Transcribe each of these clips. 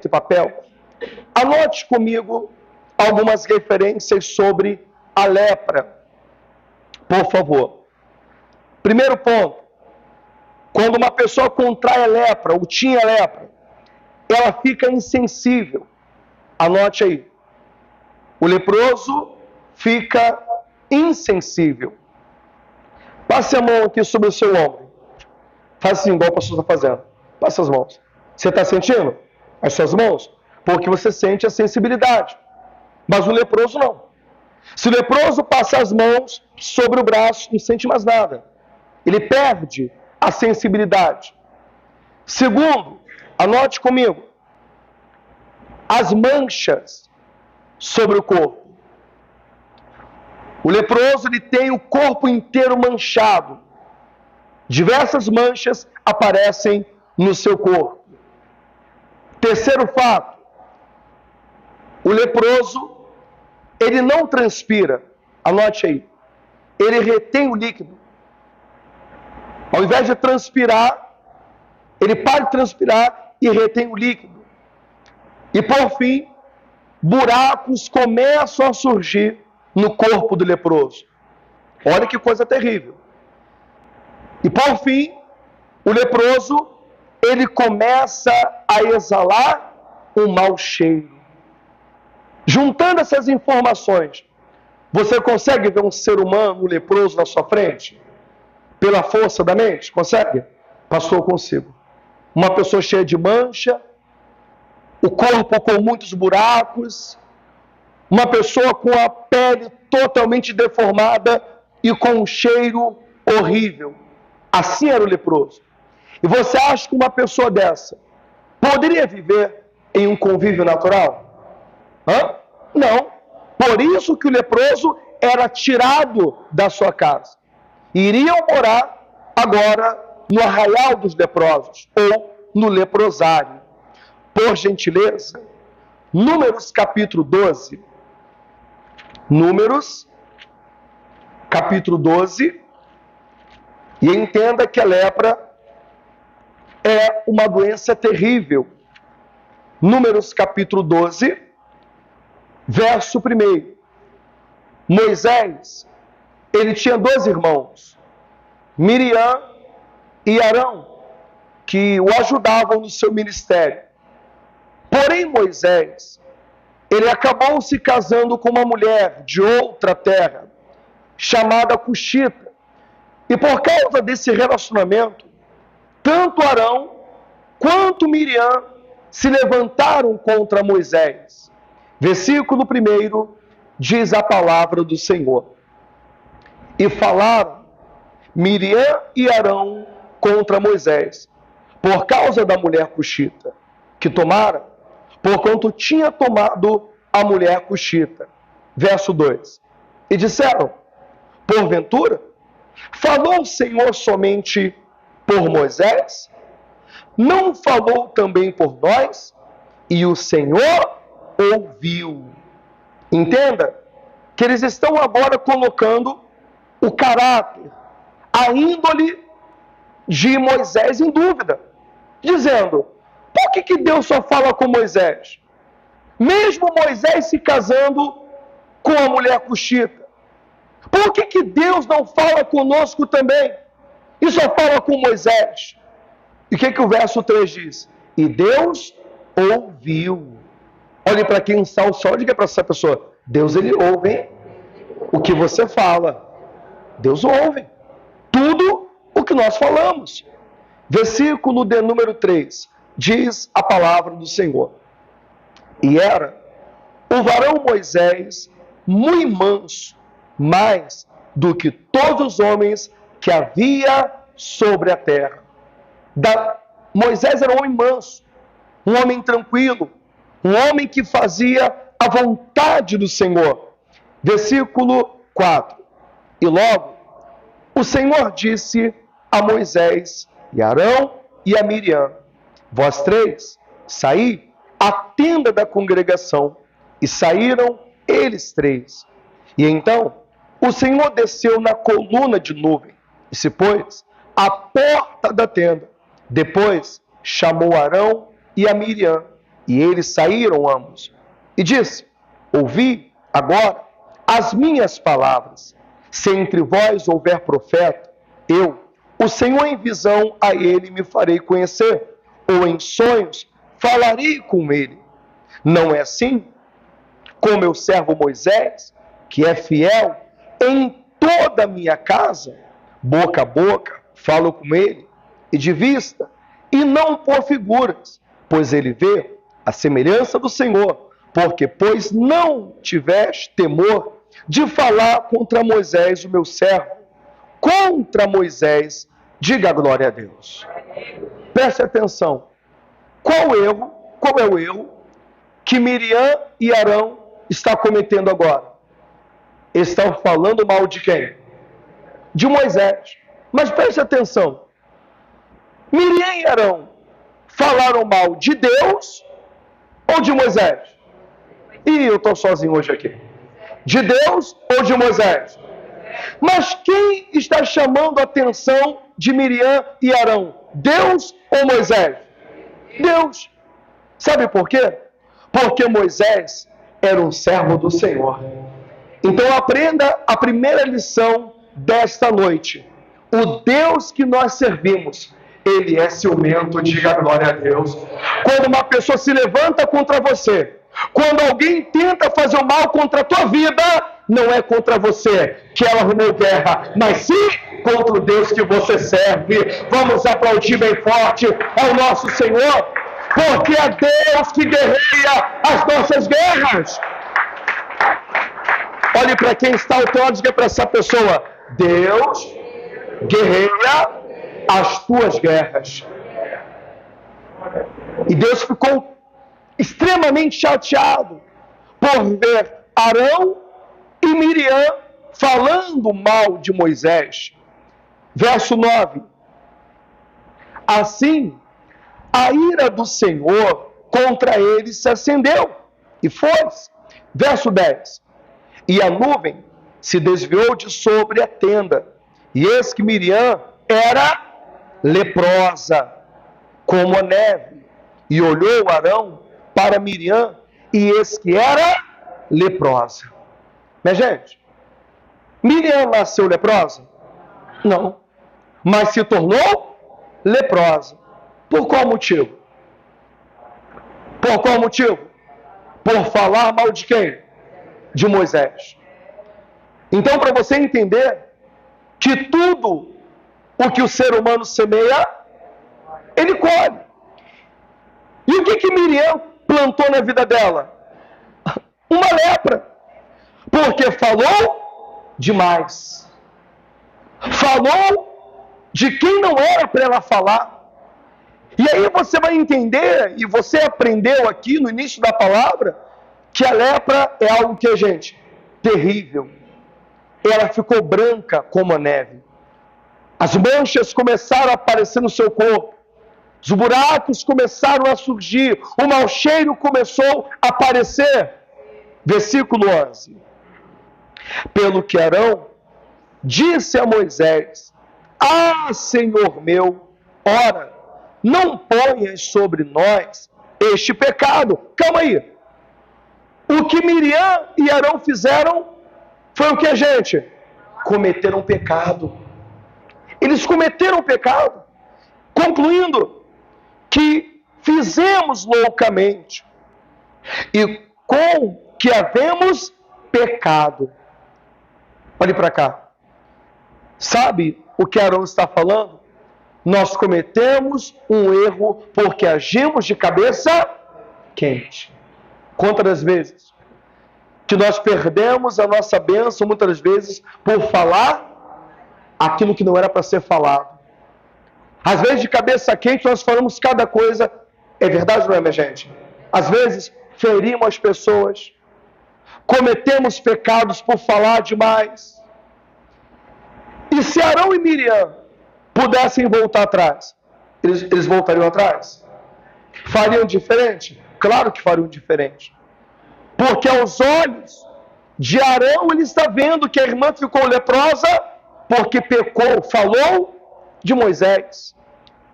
e papel, anote comigo algumas referências sobre a lepra, por favor. Primeiro ponto, quando uma pessoa contrai a lepra, ou tinha lepra, ela fica insensível. Anote aí. O leproso fica insensível. Passe a mão aqui sobre o seu ombro. Faz assim, igual o pastor está fazendo. Passe as mãos. Você está sentindo as suas mãos? Porque você sente a sensibilidade. Mas o leproso não. Se o leproso passa as mãos sobre o braço, não sente mais nada. Ele perde a sensibilidade. Segundo, anote comigo, as manchas sobre o corpo. O leproso ele tem o corpo inteiro manchado. Diversas manchas aparecem no seu corpo. Terceiro fato, o leproso ele não transpira. Anote aí. Ele retém o líquido. Ao invés de transpirar, ele para de transpirar e retém o líquido. E por fim, buracos começam a surgir no corpo do leproso. Olha que coisa terrível. E por fim, o leproso, ele começa a exalar um mau cheiro. Juntando essas informações, você consegue ver um ser humano, um leproso na sua frente? Pela força da mente? Consegue? Pastor, eu consigo. Uma pessoa cheia de mancha, o corpo com muitos buracos, uma pessoa com a pele totalmente deformada e com um cheiro horrível. Assim era o leproso. E você acha que uma pessoa dessa poderia viver em um convívio natural? Não. Por isso que o leproso era tirado da sua casa. Iriam morar agora no arraial dos leprosos, ou no leprosário. Por gentileza, Números capítulo 12. Números capítulo 12. E entenda que a lepra é uma doença terrível. Números capítulo 12, verso 1. Moisés, ele tinha 2 irmãos, Miriam e Arão, que o ajudavam no seu ministério. Porém, Moisés, ele acabou se casando com uma mulher de outra terra, chamada Cuxita. E por causa desse relacionamento, tanto Arão quanto Miriam se levantaram contra Moisés. Versículo 1 diz a palavra do Senhor. E falaram Miriam e Arão contra Moisés, por causa da mulher Cuxita, que tomara, porquanto tinha tomado a mulher Cuxita. Verso 2. E disseram, porventura, falou o Senhor somente por Moisés? Não falou também por nós? E o Senhor ouviu. Entenda que eles estão agora colocando o caráter, a índole de Moisés em dúvida, dizendo, por que Deus só fala com Moisés? Mesmo Moisés se casando com a mulher Cuxita, por que Deus não fala conosco também? E só fala com Moisés? E o que o verso 3 diz? E Deus ouviu. Olhe para quem está o sol, diga para essa pessoa, Deus ele ouve, hein? O que você fala. Deus ouve tudo o que nós falamos. Versículo de número 3, diz a palavra do Senhor. E era o varão Moisés muito manso, mais do que todos os homens que havia sobre a terra. Moisés era um homem manso, um homem tranquilo, um homem que fazia a vontade do Senhor. Versículo 4. E logo, o Senhor disse a Moisés e a Arão e a Miriam, vós 3, saí à tenda da congregação. E saíram eles 3. E então, o Senhor desceu na coluna de nuvem e se pôs à porta da tenda. Depois, chamou Arão e a Miriam E eles saíram ambos. E disse: ouvi agora as minhas palavras. Se entre vós houver profeta, eu, o Senhor em visão, a ele me farei conhecer, ou em sonhos falarei com ele. Não é assim? Com meu servo Moisés, que é fiel em toda a minha casa, boca a boca, falo com ele, e de vista, e não por figuras, pois ele vê a semelhança do Senhor, porque, pois não tiveste temor de falar contra Moisés, o meu servo, contra Moisés, diga glória a Deus. Preste atenção. Qual é o erro que Miriam e Arão estão cometendo agora? Estão falando mal de quem? De Moisés. Mas preste atenção. Miriam e Arão falaram mal de Deus ou de Moisés? Ih, eu estou sozinho hoje aqui. De Deus ou de Moisés? Mas quem está chamando a atenção de Miriam e Arão? Deus ou Moisés? Deus. Sabe por quê? Porque Moisés era um servo do Senhor. Então aprenda a primeira lição desta noite. O Deus que nós servimos, ele é ciumento, diga glória a Deus. Quando uma pessoa se levanta contra você, quando alguém tenta fazer o mal contra a tua vida, não é contra você que ela arrumou guerra, mas sim contra o Deus que você serve. Vamos aplaudir bem forte ao nosso Senhor, porque é Deus que guerreia as nossas guerras. Olhe para quem está ao teu lado e diga para essa pessoa: Deus guerreia as tuas guerras. E Deus ficou extremamente chateado por ver Arão e Miriam falando mal de Moisés. Verso 9. Assim, a ira do Senhor contra eles se acendeu e foi-se. Verso 10. E a nuvem se desviou de sobre a tenda, e eis que Miriam era leprosa, como a neve. E olhou Arão para Miriam, e eis que era leprosa. Minha gente, Miriam nasceu leprosa? Não. Mas se tornou leprosa. Por qual motivo? Por qual motivo? Por falar mal de quem? De Moisés. Então, para você entender que tudo o que o ser humano semeia, ele colhe. E o que Miriam plantou na vida dela? Uma lepra. Porque falou demais. Falou de quem não era para ela falar. E aí você vai entender, e você aprendeu aqui no início da palavra, que a lepra é algo que, gente, terrível. Ela ficou branca como a neve. As manchas começaram a aparecer no seu corpo. Os buracos começaram a surgir. O mau cheiro começou a aparecer. Versículo 11. Pelo que Arão disse a Moisés: Ah, Senhor meu, ora, não ponhas sobre nós este pecado. Calma aí. O que Miriam e Arão fizeram foi o que, gente? Cometeram pecado. Eles cometeram pecado. Concluindo que fizemos loucamente e com que havemos pecado. Olhe para cá. Sabe o que Arão está falando? Nós cometemos um erro porque agimos de cabeça quente. Quantas vezes que nós perdemos a nossa bênção, muitas vezes, por falar aquilo que não era para ser falado. Às vezes, de cabeça quente, nós falamos cada coisa. É verdade, não é, minha gente? Às vezes, ferimos as pessoas. Cometemos pecados por falar demais. E se Arão e Miriam pudessem voltar atrás, eles voltariam atrás? Fariam diferente? Claro que fariam diferente. Porque aos olhos de Arão, ele está vendo que a irmã ficou leprosa porque pecou, falou de Moisés.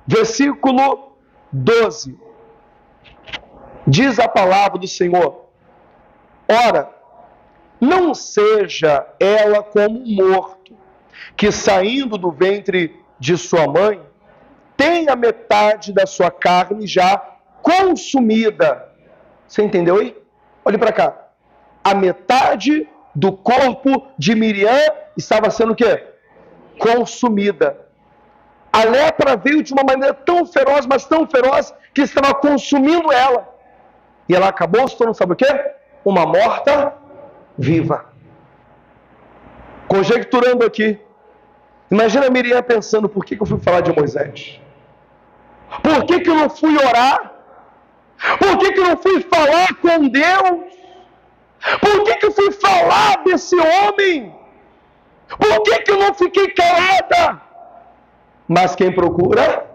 Versículo 12. Diz a palavra do Senhor: ora, não seja ela como um morto, que saindo do ventre de sua mãe, tem a metade da sua carne já consumida. Você entendeu aí? Olhe para cá. A metade do corpo de Miriam estava sendo o quê? Consumida. A lepra veio de uma maneira tão feroz, mas tão feroz, que estava consumindo ela. E ela acabou se tornando, sabe o quê? Uma morta viva. Conjecturando aqui, imagina Miriam pensando: por que eu fui falar de Moisés? Por que eu não fui orar? Por que eu não fui falar com Deus? Por que eu fui falar desse homem? Por que eu não fiquei calada? Mas quem procura,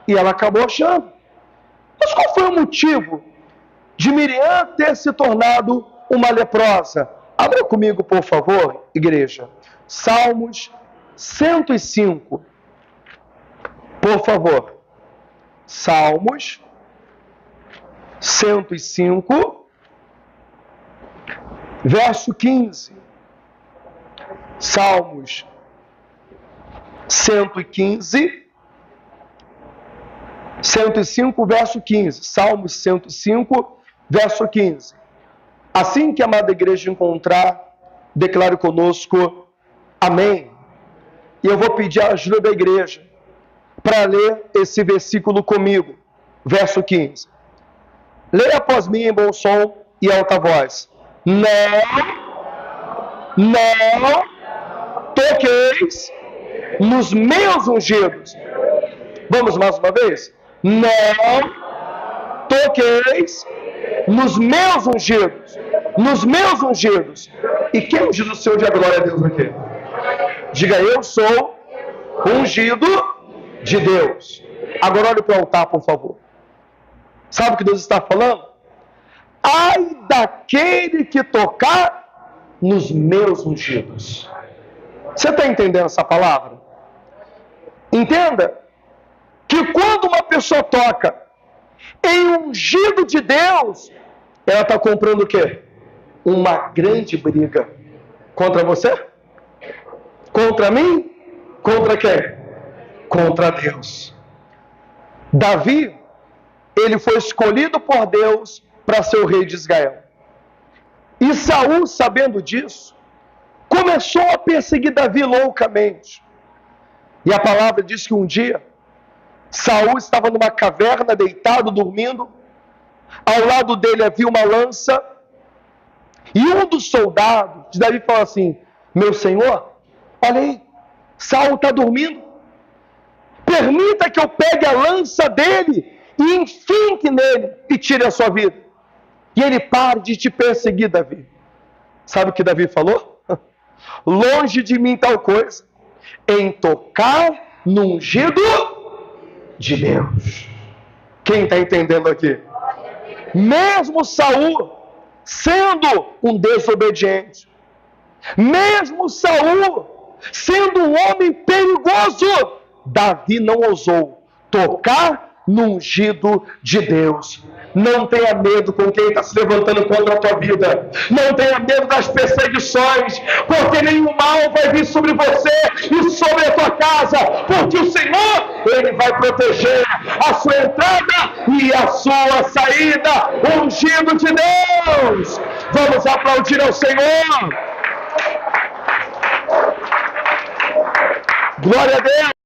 e ela acabou achando. Mas qual foi o motivo de Miriam ter se tornado uma leprosa? Abra comigo, por favor, igreja. Salmos 105. Por favor. Salmos 105, verso 15. Salmos 115, 105, verso 15. Salmos 105, verso 15. Assim que a amada igreja encontrar, declare conosco amém. E eu vou pedir a ajuda da igreja para ler esse versículo comigo. Verso 15. Leia após mim em bom som e alta voz. Não toqueis nos meus ungidos. Vamos mais uma vez? Não toqueis nos meus ungidos. Nos meus ungidos. E quem é ungido do Senhor? Diga glória a Deus aqui. Diga: eu sou ungido de Deus. Agora olhe para o altar, por favor. Sabe o que Deus está falando? Ai daquele que tocar nos meus ungidos. Você está entendendo essa palavra? Entenda que quando uma pessoa toca em ungido de Deus, ela está comprando o quê? Uma grande briga. Contra você? Contra mim? Contra quem? Contra Deus. Davi, ele foi escolhido por Deus para ser o rei de Israel. E Saul, sabendo disso, começou a perseguir Davi loucamente. E a palavra diz que um dia, Saul estava numa caverna, deitado, dormindo. Ao lado dele havia uma lança. E um dos soldados de Davi falou assim: meu senhor, olha aí, Saul está dormindo. Permita que eu pegue a lança dele e enfinque nele e tire a sua vida. E ele pare de te perseguir, Davi. Sabe o que Davi falou? Longe de mim tal coisa, em tocar no ungido de Deus. Quem está entendendo aqui? Mesmo Saul sendo um desobediente, mesmo Saul sendo um homem perigoso, Davi não ousou tocar no ungido de Deus. Não tenha medo com quem está se levantando contra a tua vida. Não tenha medo das perseguições, porque nenhum mal vai vir sobre você e sobre a tua casa, porque o Senhor, Ele vai proteger a sua entrada e a sua saída. Ungido de Deus. Vamos aplaudir ao Senhor. Glória a Deus.